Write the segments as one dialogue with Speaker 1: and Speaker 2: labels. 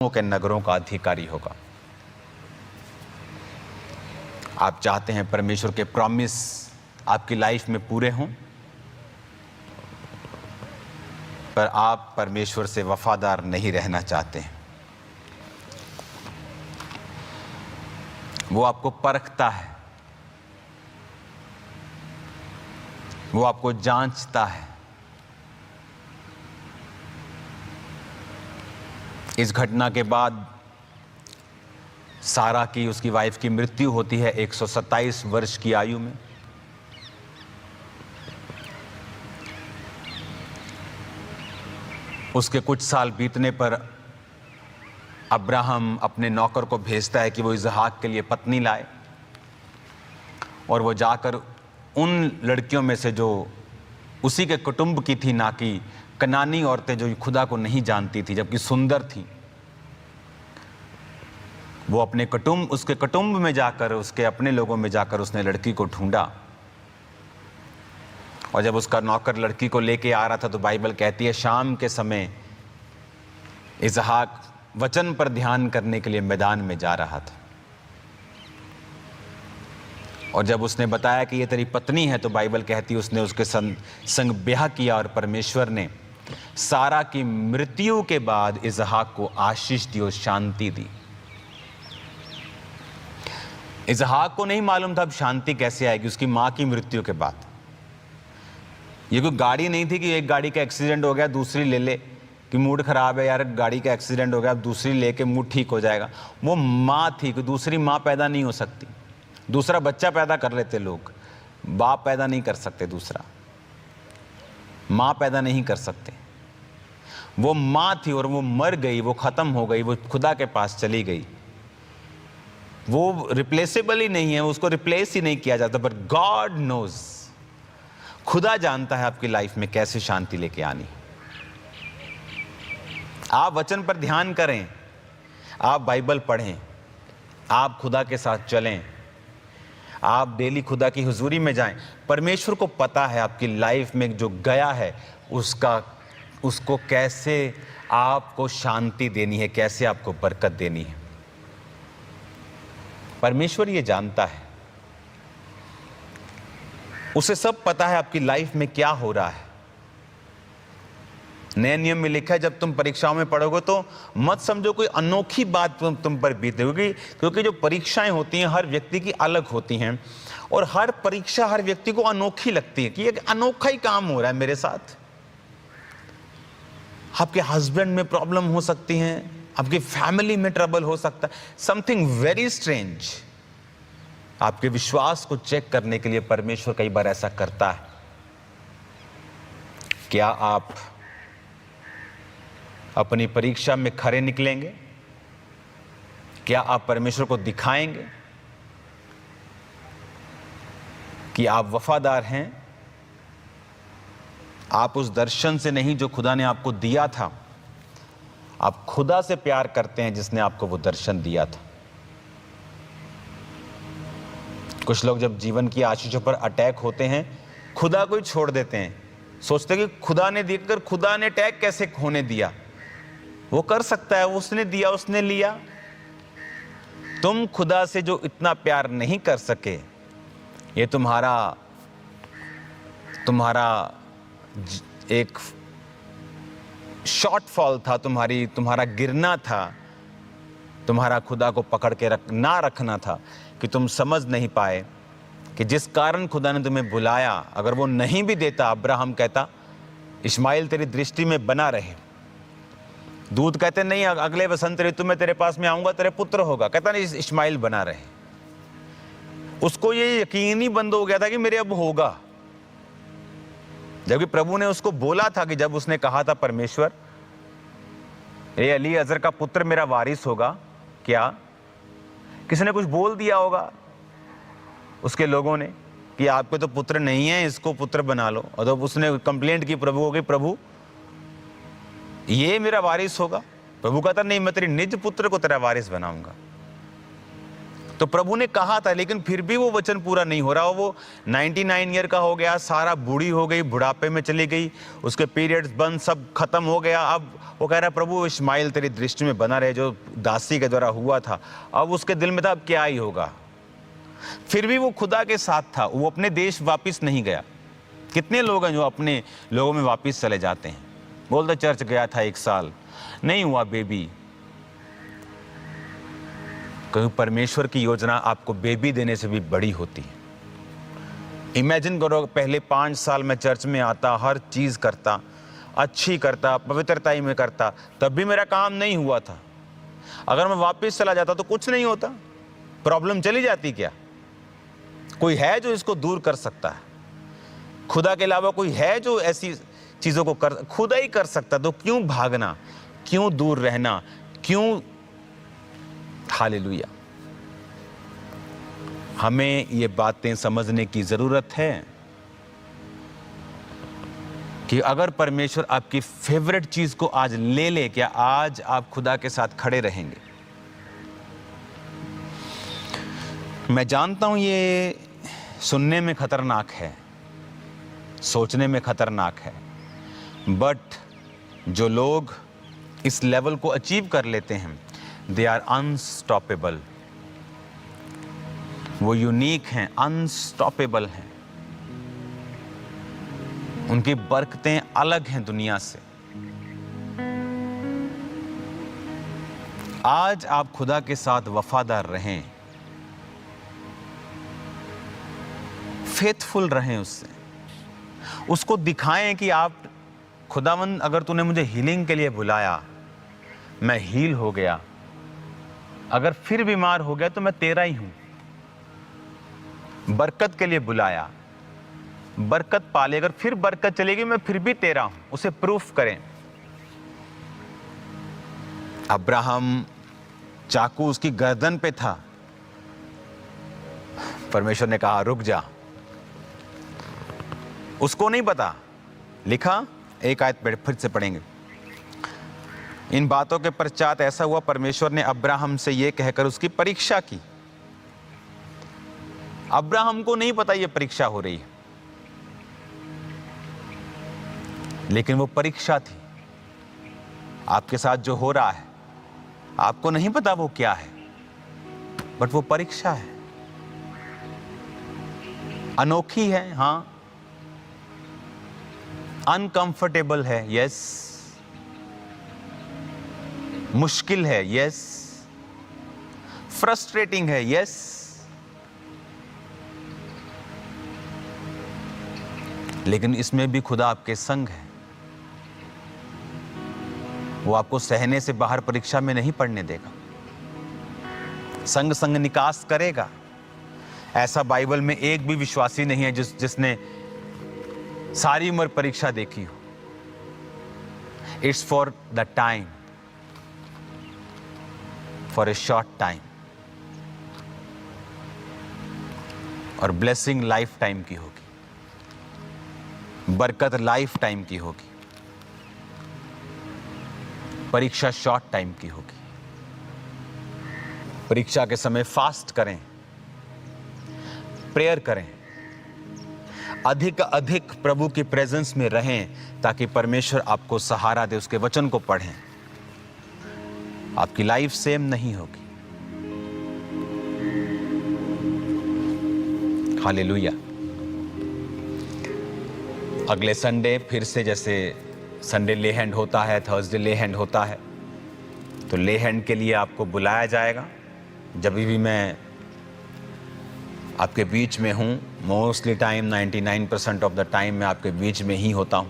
Speaker 1: के नगरों का अधिकारी होगा। आप चाहते हैं परमेश्वर के प्रॉमिस आपकी लाइफ में पूरे हों, पर आप परमेश्वर से वफादार नहीं रहना चाहते हैं। वो आपको परखता है, वो आपको जांचता है। इस घटना के बाद सारा की, उसकी वाइफ की मृत्यु होती है 127 वर्ष की आयु में। उसके कुछ साल बीतने पर अब्राहम अपने नौकर को भेजता है कि वो इसहाक के लिए पत्नी लाए, और वो जाकर उन लड़कियों में से जो उसी के कुटुंब की थी, ना कि कनानी औरतें जो खुदा को नहीं जानती थी जबकि सुंदर थी, वो अपने उसके कुटुंब में जाकर, उसके अपने लोगों में जाकर उसने लड़की को ढूंढा। और जब उसका नौकर लड़की को लेके आ रहा था तो बाइबल कहती है शाम के समय इसहाक वचन पर ध्यान करने के लिए मैदान में जा रहा था। और जब उसने बताया कि ये तेरी पत्नी है तो बाइबल कहती है उसने उसके संग ब्याह किया, और परमेश्वर ने सारा की मृत्यु के बाद इसहाक को आशीष दी और शांति दी। इसहाक को नहीं मालूम था अब शांति कैसे आएगी उसकी मां की मृत्यु के बाद। ये कोई गाड़ी नहीं थी कि एक गाड़ी का एक्सीडेंट हो गया दूसरी ले ले, कि मूड खराब है यार, गाड़ी का एक्सीडेंट हो गया अब दूसरी लेके मूड ठीक हो जाएगा। वो माँ थी, कि दूसरी माँ पैदा नहीं हो सकती। दूसरा बच्चा पैदा कर लेते लोग, बाप पैदा नहीं कर सकते, दूसरा माँ पैदा नहीं कर सकते। वो माँ थी और वो मर गई, वो खत्म हो गई, वो खुदा के पास चली गई। वो रिप्लेसेबल ही नहीं है, उसको रिप्लेस ही नहीं किया जाता। बट गॉड नोज, खुदा जानता है आपकी लाइफ में कैसे शांति लेके आनी। आप वचन पर ध्यान करें, आप बाइबल पढ़ें, आप खुदा के साथ चलें, आप डेली खुदा की हुजूरी में जाएं। परमेश्वर को पता है आपकी लाइफ में जो गया है उसको कैसे आपको शांति देनी है, कैसे आपको बरकत देनी है। परमेश्वर ये जानता है, उसे सब पता है आपकी लाइफ में क्या हो रहा है। नए नियम में लिखा है जब तुम परीक्षाओं में पढ़ोगे तो मत समझो कोई अनोखी बात तुम पर बीते होगी, क्योंकि जो परीक्षाएं होती हैं हर व्यक्ति की अलग होती हैं, और हर परीक्षा हर व्यक्ति को अनोखी लगती है कि एक अनोखा ही काम हो रहा है मेरे साथ। आपके हस्बैंड में प्रॉब्लम हो सकती है, आपकी फैमिली में ट्रबल हो सकता है, समथिंग वेरी स्ट्रेंज। आपके विश्वास को चेक करने के लिए परमेश्वर कई बार ऐसा करता है। क्या आप अपनी परीक्षा में खरे निकलेंगे? क्या आप परमेश्वर को दिखाएंगे कि आप वफादार हैं? आप उस दर्शन से नहीं जो खुदा ने आपको दिया था, आप खुदा से प्यार करते हैं जिसने आपको वो दर्शन दिया था। कुछ लोग जब जीवन की आशीषों पर अटैक होते हैं खुदा को ही छोड़ देते हैं, सोचते कि खुदा ने देखकर खुदा ने अटैक कैसे होने दिया। वो कर सकता है, उसने दिया, उसने लिया। तुम खुदा से जो इतना प्यार नहीं कर सके, ये तुम्हारा एक शॉर्टफॉल था, तुम्हारा गिरना था, तुम्हारा खुदा को पकड़ के ना रखना था, कि तुम समझ नहीं पाए कि जिस कारण खुदा ने तुम्हें बुलाया, अगर वो नहीं भी देता, अब्राहम कहता इस्माइल तेरी दृष्टि में बना रहे। दूत कहते नहीं अगले वसंत ऋतु में तेरे पास में आऊंगा, तेरे पुत्र होगा, कहता नहीं इस्माइल बना रहे। उसको ये यकीन ही बंद हो गया था कि मेरे अब होगा, जबकि प्रभु ने उसको बोला था कि जब उसने कहा था परमेश्वर ये अली अजर का पुत्र मेरा वारिस होगा, क्या किसी ने कुछ बोल दिया होगा उसके लोगों ने कि आपके तो पुत्र नहीं है, इसको पुत्र बना लो। और जब उसने कंप्लेंट की प्रभु को कि प्रभु ये मेरा वारिस होगा, प्रभु कहता नहीं मैं तेरे निज पुत्र को तेरा वारिस बनाऊंगा। तो प्रभु ने कहा था, लेकिन फिर भी वो वचन पूरा नहीं हो रहा। वो 99 ईयर का हो गया, सारा बूढ़ी हो गई, बुढ़ापे में चली गई, उसके पीरियड्स बंद, सब खत्म हो गया। अब वो कह रहा है, प्रभु इश्माइल तेरी दृष्टि में बना रहे, जो दासी के द्वारा हुआ था। अब उसके दिल में था, अब क्या ही होगा। फिर भी वो खुदा के साथ था, वो अपने देश वापिस नहीं गया। कितने लोग हैं जो अपने लोगों में वापिस चले जाते हैं, बोलते चर्च गया था 1 साल, नहीं हुआ बेबी। कहीं परमेश्वर की योजना आपको बेबी देने से भी बड़ी होती है। इमेजिन करो, पहले 5 साल में चर्च में आता, हर चीज करता, अच्छी करता, पवित्रता में करता, तब भी मेरा काम नहीं हुआ था। अगर मैं वापस चला जाता तो कुछ नहीं होता, प्रॉब्लम चली जाती क्या? कोई है जो इसको दूर कर सकता है? खुदा के अलावा कोई है जो ऐसी चीजों को कर, खुदा ही कर सकता। तो क्यों भागना, क्यों दूर रहना, क्यों? हालेलुया। हमें ये बातें समझने की जरूरत है कि अगर परमेश्वर आपकी फेवरेट चीज को आज ले ले, क्या आज आप खुदा के साथ खड़े रहेंगे? मैं जानता हूं ये सुनने में खतरनाक है, सोचने में खतरनाक है, बट जो लोग इस लेवल को अचीव कर लेते हैं, दे आर अनस्टॉपेबल। वो यूनिक हैं, अनस्टॉपेबल हैं, उनकी बरकतें अलग हैं दुनिया से। आज आप खुदा के साथ वफादार रहें, फेथफुल रहें उससे, उसको दिखाएं कि आप, खुदावंद अगर तूने मुझे हीलिंग के लिए बुलाया, मैं हील हो गया, अगर फिर बीमार हो गया तो मैं तेरा ही हूं। बरकत के लिए बुलाया, बरकत पाले, अगर फिर बरकत चलेगी मैं फिर भी तेरा हूं, उसे प्रूफ करें। अब्राहम, चाकू उसकी गर्दन पे था, परमेश्वर ने कहा रुक जा। उसको नहीं पता, लिखा, एक आयत फिर से पढ़ेंगे। इन बातों के पश्चात ऐसा हुआ, परमेश्वर ने अब्राहम से यह कहकर उसकी परीक्षा की। अब्राहम को नहीं पता यह परीक्षा हो रही है, लेकिन वो परीक्षा थी। आपके साथ जो हो रहा है, आपको नहीं पता वो क्या है, बट वो परीक्षा है, अनोखी है, हां, अनकंफर्टेबल है, यस, मुश्किल है, यस, फ्रस्ट्रेटिंग है, यस, लेकिन इसमें भी खुदा आपके संग है। वो आपको सहने से बाहर परीक्षा में नहीं पढ़ने देगा, संग संग निकास करेगा। ऐसा बाइबल में एक भी विश्वासी नहीं है जिसने सारी उम्र परीक्षा देखी हो। It's for the time, for a short time, और ब्लेसिंग लाइफ टाइम की होगी, बरकत लाइफ टाइम की होगी, परीक्षा शॉर्ट टाइम की होगी। परीक्षा के समय फास्ट करें, प्रेयर करें, अधिक अधिक प्रभु की प्रेजेंस में रहें, ताकि परमेश्वर आपको सहारा दे। उसके वचन को पढ़ें, आपकी लाइफ सेम नहीं होगी। हालेलुया। अगले संडे फिर से, जैसे संडे ले हैंड होता है, थर्सडे ले हैंड होता है, तो ले हैंड के लिए आपको बुलाया जाएगा। जब भी मैं आपके बीच में हूँ, mostly time 99% of the time मैं आपके बीच में ही होता हूँ।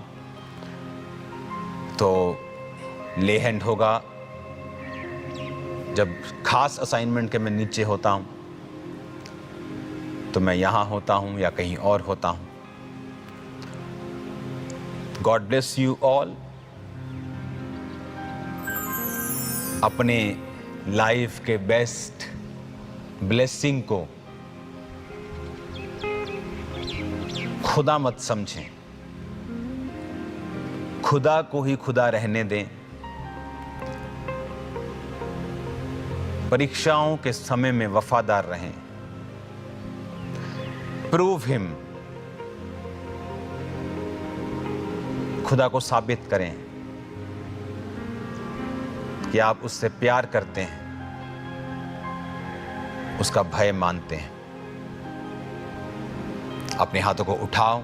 Speaker 1: तो ले हैंड होगा जब खास असाइनमेंट के मैं नीचे होता हूँ, तो मैं यहाँ होता हूँ या कहीं और होता हूँ। God bless you all. अपने लाइफ के बेस्ट ब्लेसिंग को खुदा मत समझें, खुदा को ही खुदा रहने दें। परीक्षाओं के समय में वफादार रहें। प्रूव हिम, खुदा को साबित करें कि आप उससे प्यार करते हैं, उसका भय मानते हैं। अपने हाथों को उठाओ